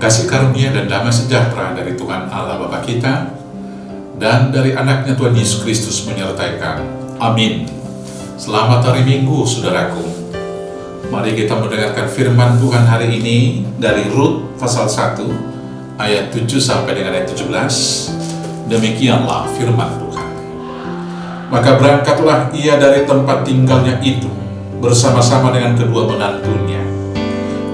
Kasih karunia dan damai sejahtera dari Tuhan Allah Bapa kita dan dari anaknya Tuhan Yesus Kristus menyertai kamu. Amin. Selamat hari Minggu, saudaraku. Mari kita mendengarkan firman Tuhan hari ini dari Rut pasal 1 ayat 7 sampai dengan ayat 17. Demikianlah firman Tuhan. Maka berangkatlah ia dari tempat tinggalnya itu bersama-sama dengan kedua menantunya.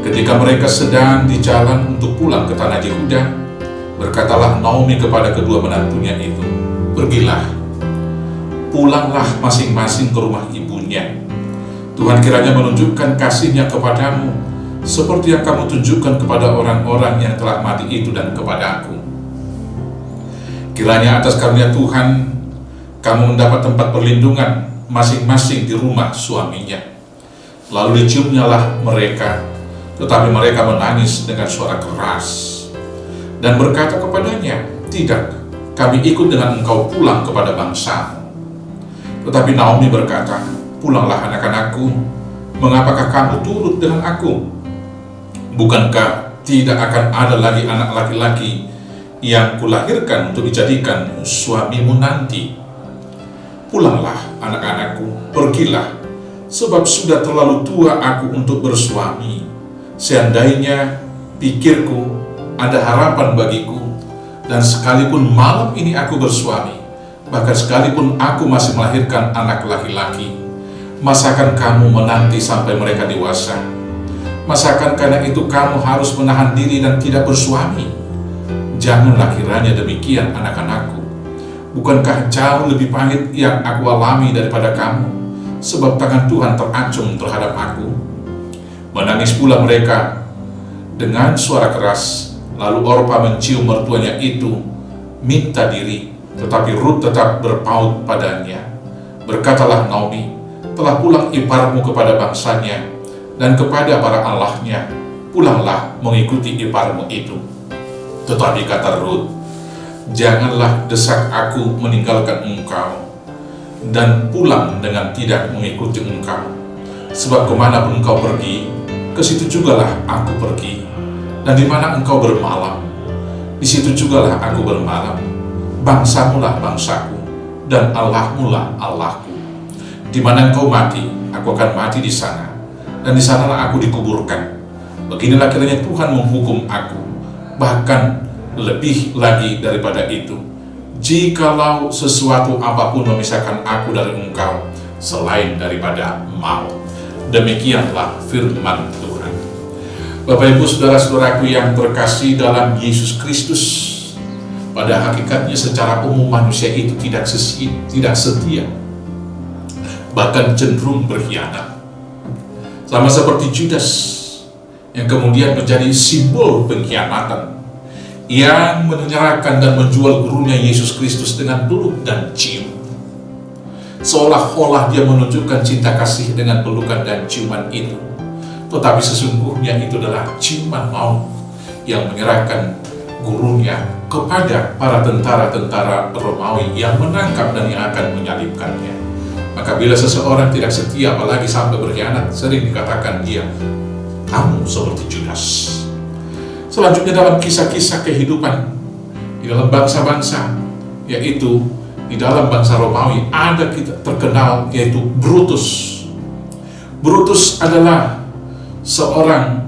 Ketika mereka sedang di jalan untuk pulang ke tanah Yehuda, berkatalah Naomi kepada kedua menantunya itu, "Pergilah, pulanglah masing-masing ke rumah ibunya. Tuhan kiranya menunjukkan kasih-Nya kepadamu, seperti yang kamu tunjukkan kepada orang-orang yang telah mati itu dan kepada aku. Kiranya atas karunia Tuhan, kamu mendapat tempat perlindungan masing-masing di rumah suaminya." Lalu diciumnyalah mereka, tetapi mereka menangis dengan suara keras dan berkata kepadanya, "Tidak, kami ikut dengan engkau pulang kepada bangsamu." Tetapi Naomi berkata, "Pulanglah anak-anakku, mengapakah kamu turut dengan aku? Bukankah tidak akan ada lagi anak laki-laki yang kulahirkan untuk dijadikan suamimu nanti? Pulanglah anak-anakku, pergilah, sebab sudah terlalu tua aku untuk bersuami. Seandainya pikirku ada harapan bagiku, dan sekalipun malam ini aku bersuami, bahkan sekalipun aku masih melahirkan anak laki-laki, masakan kamu menanti sampai mereka dewasa? Masakan karena itu kamu harus menahan diri dan tidak bersuami? Janganlah kiranya demikian, anak-anakku. Bukankah jauh lebih pahit yang aku alami daripada kamu? Sebab tangan Tuhan teracung terhadap aku." Menangis pula mereka dengan suara keras. Lalu Orpa mencium mertuanya itu, minta diri, tetapi Rut tetap berpaut padanya. Berkatalah Naomi, "Telah pulang iparmu kepada bangsanya dan kepada para allahnya. Pulanglah mengikuti iparmu itu." Tetapi kata Rut, "Janganlah desak aku meninggalkan engkau dan pulang dengan tidak mengikuti engkau. Sebab kemanapun engkau pergi, ke situ jugalah aku pergi. Dan di mana engkau bermalam, di situ jugalah aku bermalam. Bangsamu lah bangsaku, dan Allahmu lah Allahku. Di mana engkau mati, aku akan mati di sana, dan di sanalah aku dikuburkan. Beginilah kiranya Tuhan menghukum aku, bahkan lebih lagi daripada itu, jikalau sesuatu apapun memisahkan aku dari engkau selain daripada maut." Demikianlah firman Tuhan. Bapak Ibu saudara-saudaraku yang terkasih dalam Yesus Kristus, pada hakikatnya secara umum manusia itu tidak setia, bahkan cenderung berkhianat. Sama seperti Judas yang kemudian menjadi simbol pengkhianatan, yang menyerahkan dan menjual gurunya Yesus Kristus dengan peluk dan cium. Seolah-olah dia menunjukkan cinta kasih dengan pelukan dan ciuman itu, tetapi sesungguhnya itu adalah ciuman maut yang menyerahkan gurunya kepada para tentara-tentara Romawi yang menangkap dan yang akan menyalibkannya. Maka bila seseorang tidak setia, apalagi sampai berkhianat, sering dikatakan dia, "Kamu seperti Judas." Selanjutnya dalam kisah-kisah kehidupan di dalam bangsa-bangsa, yaitu di dalam bangsa Romawi, ada kita terkenal yaitu Brutus. Brutus adalah seorang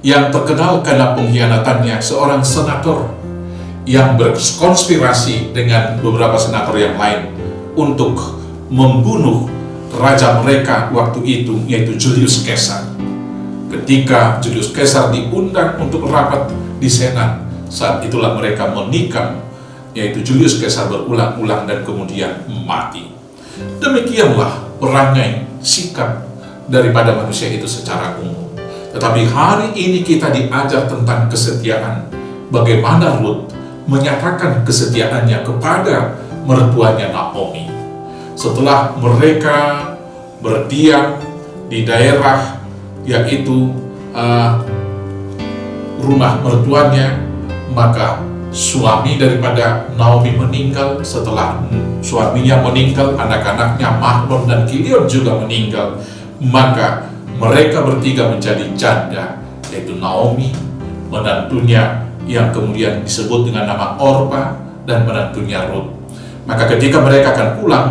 yang terkenal karena pengkhianatannya, seorang senator yang berkonspirasi dengan beberapa senator yang lain untuk membunuh raja mereka waktu itu, yaitu Julius Caesar. Ketika Julius Caesar diundang untuk rapat di Senat, saat itulah mereka menikam, yaitu Julius Caesar berulang-ulang dan kemudian mati. Demikianlah perangai sikap daripada manusia itu secara umum. Tetapi hari ini kita diajar tentang kesetiaan. Bagaimana Rut menyatakan kesetiaannya kepada mertuanya Naomi. Setelah mereka berdiam di daerah yaitu rumah mertuanya, maka suami daripada Naomi meninggal. Setelah suaminya meninggal, anak-anaknya Mahlon dan Kilion juga meninggal. Maka mereka bertiga menjadi janda, yaitu Naomi, menantunya yang kemudian disebut dengan nama Orpa dan menantunya Rut. Maka ketika mereka akan pulang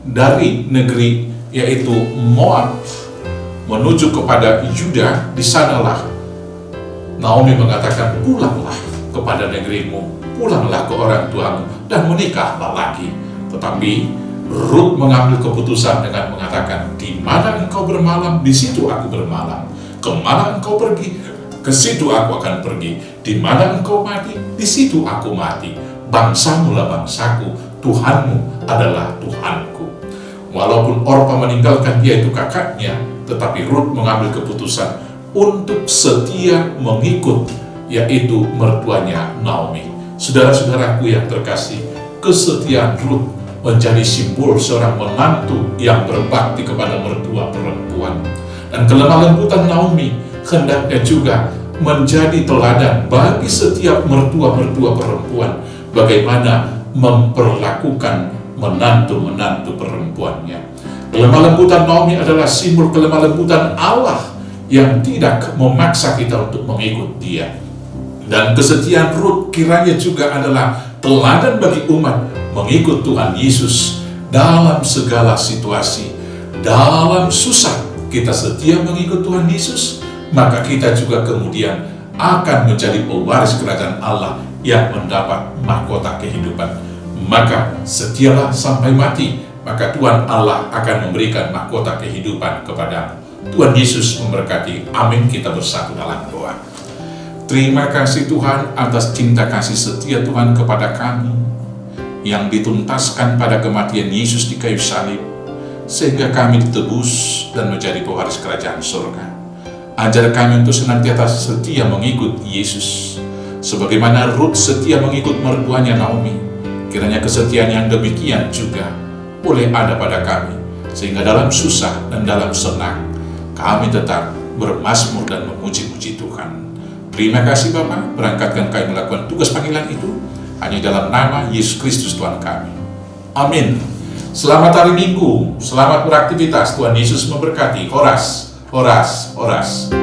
dari negeri yaitu Moab menuju kepada Yuda, di sanalah Naomi mengatakan, pulanglah kepada negerimu, pulanglah ke orang tuamu, dan menikahlah lagi. Tetapi Rut mengambil keputusan dengan mengatakan, di mana engkau bermalam, di situ aku bermalam. Kemana engkau pergi, ke situ aku akan pergi. Di mana engkau mati, di situ aku mati. Bangsamu lah bangsaku, Tuhanmu adalah Tuhanku. Walaupun Orpa meninggalkan dia itu kakaknya, tetapi Rut mengambil keputusan untuk setia mengikut, yaitu mertuanya Naomi. Saudara-saudaraku yang terkasih, kesetiaan Rut menjadi simbol seorang menantu yang berbakti kepada mertua perempuan. Dan kelemah lembutan Naomi hendaknya juga menjadi teladan bagi setiap mertua-mertua perempuan, bagaimana memperlakukan menantu-menantu perempuannya. Kelemah lembutan Naomi adalah simbol kelemah lembutan Allah yang tidak memaksa kita untuk mengikut dia. Dan kesetiaan Rut kiranya juga adalah teladan bagi umat mengikut Tuhan Yesus dalam segala situasi. Dalam susah kita setia mengikut Tuhan Yesus, maka kita juga kemudian akan menjadi pewaris kerajaan Allah yang mendapat mahkota kehidupan. Maka setialah sampai mati, maka Tuhan Allah akan memberikan mahkota kehidupan kepadamu. Tuhan Yesus memberkati. Amin. Kita bersatu dalam doa. Terima kasih Tuhan atas cinta kasih setia Tuhan kepada kami yang dituntaskan pada kematian Yesus di kayu salib, sehingga kami ditebus dan menjadi pewaris kerajaan surga. Ajar kami untuk senantiasa setia mengikut Yesus, sebagaimana Rut setia mengikut mertuanya Naomi. Kiranya kesetiaan yang demikian juga boleh ada pada kami, sehingga dalam susah dan dalam senang kami tetap bermazmur dan memuji-muji Tuhan. Terima kasih Bapa, berangkatkan kami melakukan tugas panggilan itu hanya dalam nama Yesus Kristus Tuhan kami. Amin. Selamat hari Minggu, selamat beraktivitas. Tuhan Yesus memberkati. Horas, horas, horas.